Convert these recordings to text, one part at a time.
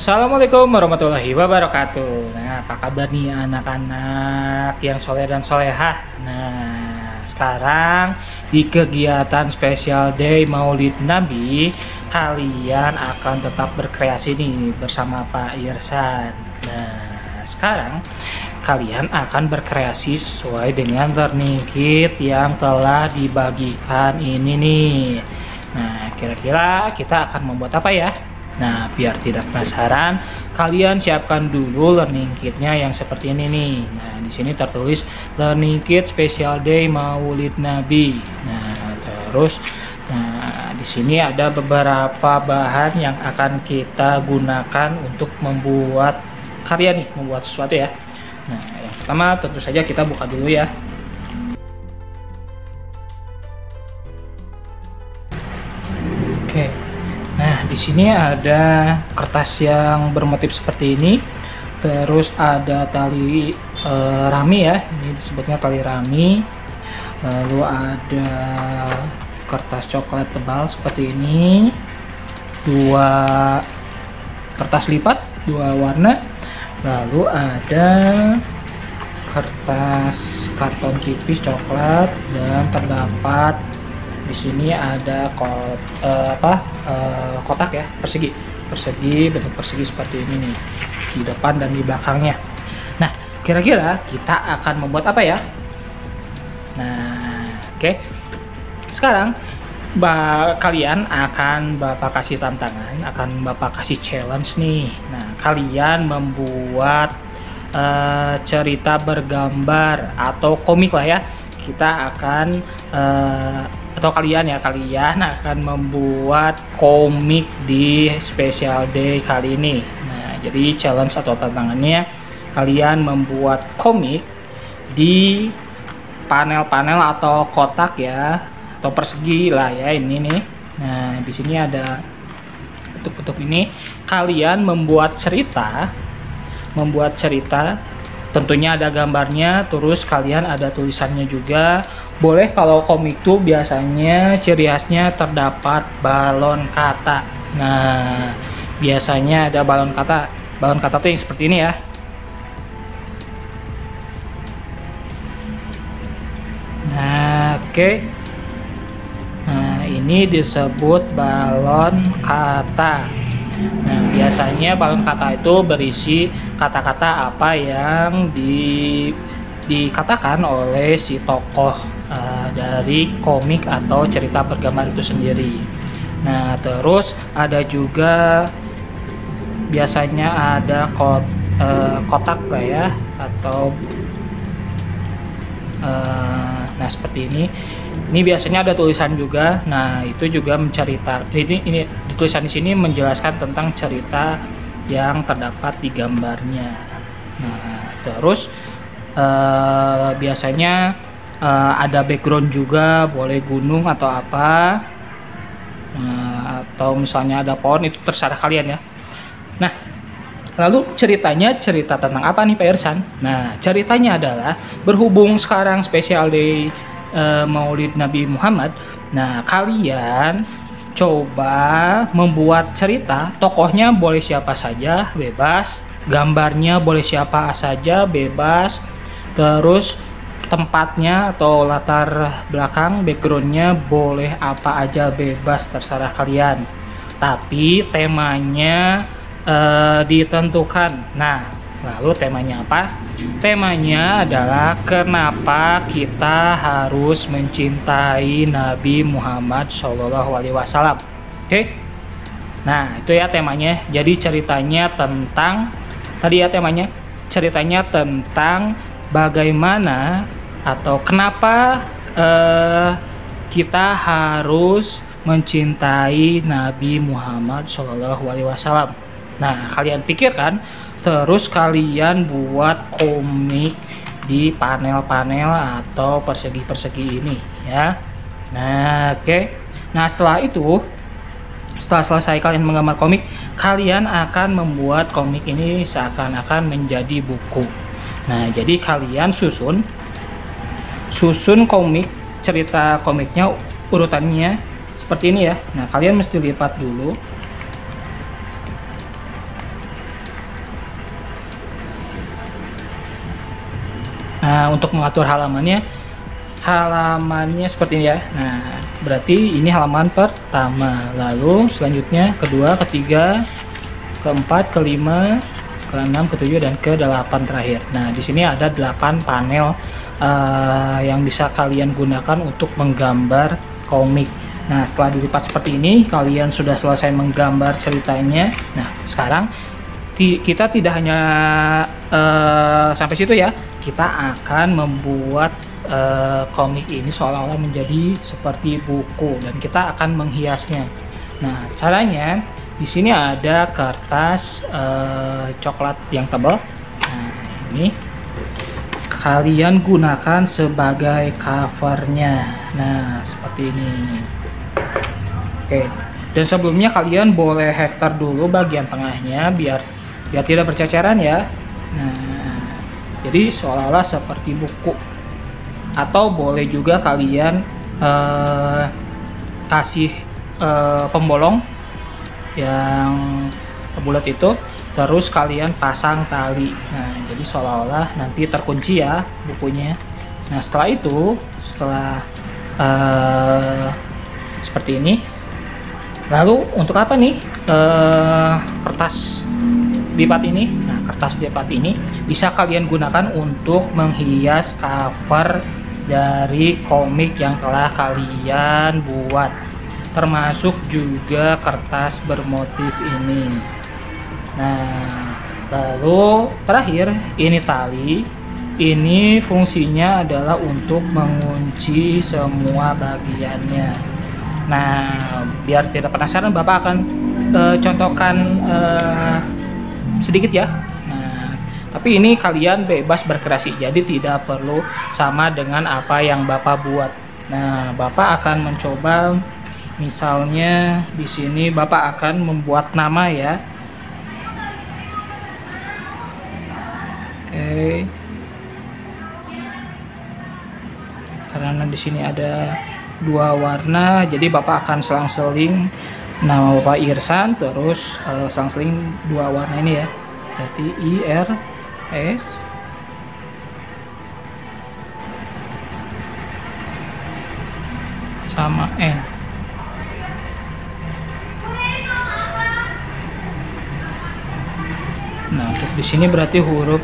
Assalamualaikum warahmatullahi wabarakatuh. Nah, apa kabar nih anak-anak yang soleh dan solehah? Nah, sekarang di kegiatan Special Day Maulid Nabi, kalian akan tetap berkreasi nih bersama Pak Irsan. Nah, sekarang kalian akan berkreasi sesuai dengan learning kit yang telah dibagikan ini nih. Nah, kira-kira kita akan membuat apa ya? Nah, biar tidak penasaran, kalian siapkan dulu learning kitnya yang seperti ini nih. Nah, di sini tertulis learning kit Special Day Maulid Nabi. Nah, terus, di sini ada beberapa bahan yang akan kita gunakan untuk membuat karya nih, membuat sesuatu ya. Nah, yang pertama tentu saja kita buka dulu ya. Oke. Nah, di sini ada kertas yang bermotif seperti ini. Terus ada tali rami ya. Ini disebutnya tali rami. Lalu ada kertas coklat tebal seperti ini. Dua kertas lipat, dua warna. Lalu ada kertas karton tipis coklat dan terdapat di sini ada kotak ya, persegi bentuk persegi seperti ini nih di depan dan di belakangnya. Nah, kira-kira kita akan membuat apa ya? Nah, oke. Sekarang kalian akan Bapak kasih tantangan, akan Bapak kasih challenge nih. Nah, kalian membuat cerita bergambar atau komik lah ya. Kita akan atau kalian akan membuat komik di Special Day kali ini. Nah, jadi challenge atau tantangannya kalian membuat komik di panel-panel atau kotak ya, atau persegi lah ya ini nih. Nah, di sini ada bentuk-bentuk ini. Kalian membuat cerita, tentunya ada gambarnya, terus kalian ada tulisannya juga. Boleh kalau komik tuh biasanya ciri khasnya terdapat balon kata. Nah, biasanya ada balon kata. Balon kata tuh yang seperti ini ya. Nah, oke. Nah, ini disebut balon kata. Nah, biasanya balon kata itu berisi kata-kata apa yang dikatakan oleh si tokoh dari komik atau cerita bergambar itu sendiri. Nah, terus ada juga biasanya ada kotak lah ya, atau nah seperti ini. Ini biasanya ada tulisan juga. Nah, itu juga ini tulisan di sini menjelaskan tentang cerita yang terdapat di gambarnya. Nah, terus biasanya ada background juga, boleh gunung atau apa, atau misalnya ada pohon, itu terserah kalian ya. Nah, lalu cerita tentang apa nih Pak Irsan? Nah, ceritanya adalah berhubung sekarang Special Day Maulid Nabi Muhammad. Nah, kalian coba membuat cerita, tokohnya boleh siapa saja, bebas. Gambarnya boleh siapa saja, bebas. Terus tempatnya atau latar belakang, backgroundnya boleh apa aja, bebas, terserah kalian. Tapi temanya ditentukan. Nah, lalu temanya apa? Temanya adalah kenapa kita harus mencintai Nabi Muhammad SAW. Oke? Nah, itu ya temanya. Jadi ceritanya tentang ceritanya tentang bagaimana atau kenapa kita harus mencintai Nabi Muhammad SAW. Nah, kalian pikirkan, terus kalian buat komik di panel-panel atau persegi-persegi ini ya. Nah, oke. Nah, setelah selesai kalian menggambar komik, kalian akan membuat komik ini seakan-akan menjadi buku. Nah, jadi kalian susun komik, cerita komiknya urutannya seperti ini ya. Nah, kalian mesti lipat dulu. Nah, untuk mengatur halamannya seperti ini ya. Nah, berarti ini halaman pertama. Lalu selanjutnya kedua, ketiga, keempat, kelima, keenam, ketujuh, dan ke-8 terakhir. Nah, di sini ada 8 panel yang bisa kalian gunakan untuk menggambar komik. Nah, setelah dilipat seperti ini, kalian sudah selesai menggambar ceritanya. Nah, sekarang kita tidak hanya sampai situ ya, kita akan membuat komik ini seolah-olah menjadi seperti buku dan kita akan menghiasnya. Nah, caranya di sini ada kertas coklat yang tebal. Nah, ini kalian gunakan sebagai covernya. Nah, seperti ini. Oke. Dan sebelumnya kalian boleh hektar dulu bagian tengahnya biar tidak berceceran ya. Nah, jadi seolah-olah seperti buku. Atau boleh juga kalian kasih pembolong yang bulat itu, terus kalian pasang tali. Nah, jadi seolah-olah nanti terkunci ya bukunya. Nah, setelah itu, seperti ini. Lalu untuk apa nih kertas lipat ini? Nah, kertas lipat ini bisa kalian gunakan untuk menghias cover dari komik yang telah kalian buat, termasuk juga kertas bermotif ini. Nah, lalu terakhir ini tali. Ini fungsinya adalah untuk mengunci semua bagiannya. Nah, biar tidak penasaran, Bapak akan contohkan sedikit ya. Nah, tapi ini kalian bebas berkreasi, jadi tidak perlu sama dengan apa yang Bapak buat. Nah, Bapak akan mencoba, misalnya di sini Bapak akan membuat nama ya. Oke. Karena di sini ada 2 warna, jadi Bapak akan selang-seling nama Bapak Irsan, terus selang-seling 2 warna ini ya, berarti IRS sama N. Nah, untuk di sini berarti huruf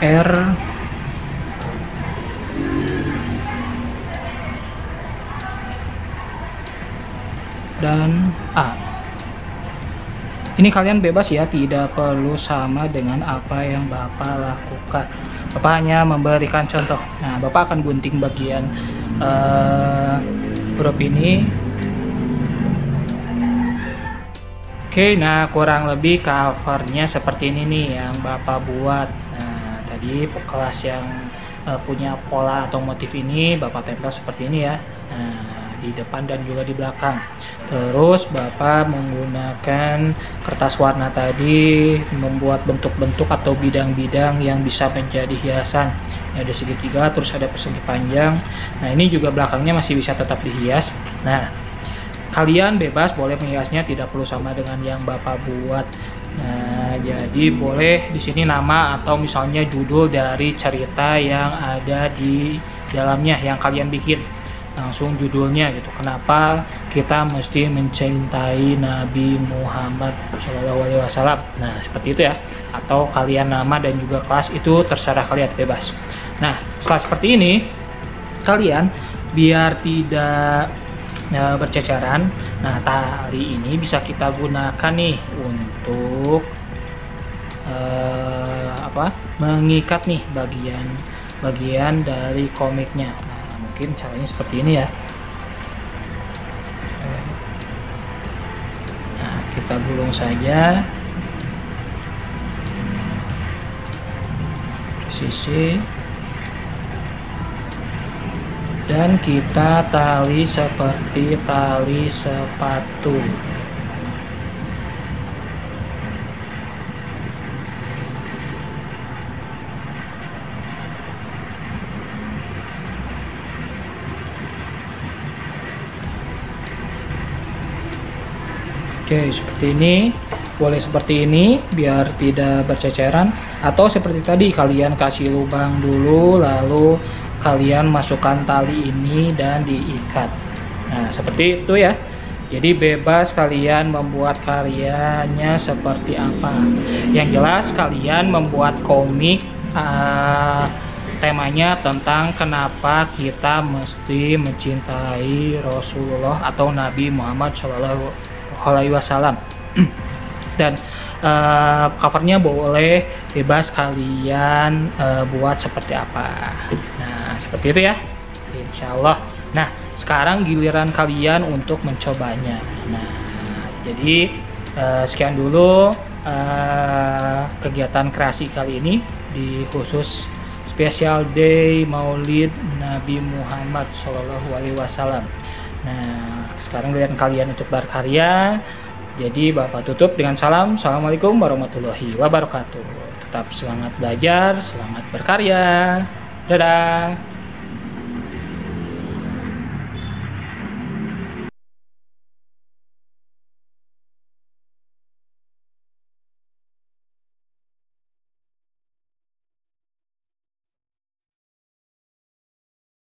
R dan A. Ini kalian bebas ya, tidak perlu sama dengan apa yang Bapak lakukan. Bapak hanya memberikan contoh. Nah, Bapak akan gunting bagian huruf ini. Oke, nah kurang lebih covernya seperti ini nih yang Bapak buat. Nah, tadi kelas yang punya pola atau motif ini Bapak tempel seperti ini ya. Nah, di depan dan juga di belakang. Terus Bapak menggunakan kertas warna tadi membuat bentuk-bentuk atau bidang-bidang yang bisa menjadi hiasan. Ada segitiga, terus ada persegi panjang. Nah, ini juga belakangnya masih bisa tetap dihias. Nah, kalian bebas boleh menghiasnya, tidak perlu sama dengan yang Bapak buat. Nah, jadi boleh di sini nama atau misalnya judul dari cerita yang ada di dalamnya yang kalian bikin. Langsung judulnya gitu, kenapa kita mesti mencintai Nabi Muhammad SAW. Nah, seperti itu ya. Atau kalian nama dan juga kelas, itu terserah kalian, bebas. Nah, setelah seperti ini, kalian biar tidak berceceran, nah tali ini bisa kita gunakan nih untuk mengikat nih bagian dari komiknya. Mungkin caranya seperti ini ya. Nah, kita gulung saja sisi dan kita tali seperti tali sepatu. Oke, seperti ini. Boleh seperti ini biar tidak berceceran, Atau seperti tadi, kalian kasih lubang dulu, lalu kalian masukkan tali ini dan diikat. Nah, seperti itu ya. Jadi bebas kalian membuat karyanya seperti apa. Yang jelas kalian membuat komik temanya tentang kenapa kita mesti mencintai Rasulullah atau Nabi Muhammad Shallallahu Alaihi Wasallam. Dan covernya boleh bebas kalian buat seperti apa. Nah, seperti itu ya, insya Allah. Nah, sekarang giliran kalian untuk mencobanya. Nah, jadi sekian dulu kegiatan kreasi kali ini di khusus Special Day Maulid Nabi Muhammad Shallallahu Alaihi Wasallam. Nah, sekarang giliran kalian untuk berkarya. Jadi Bapak tutup dengan salam. Assalamualaikum warahmatullahi wabarakatuh. Tetap semangat belajar, semangat berkarya. Dadah.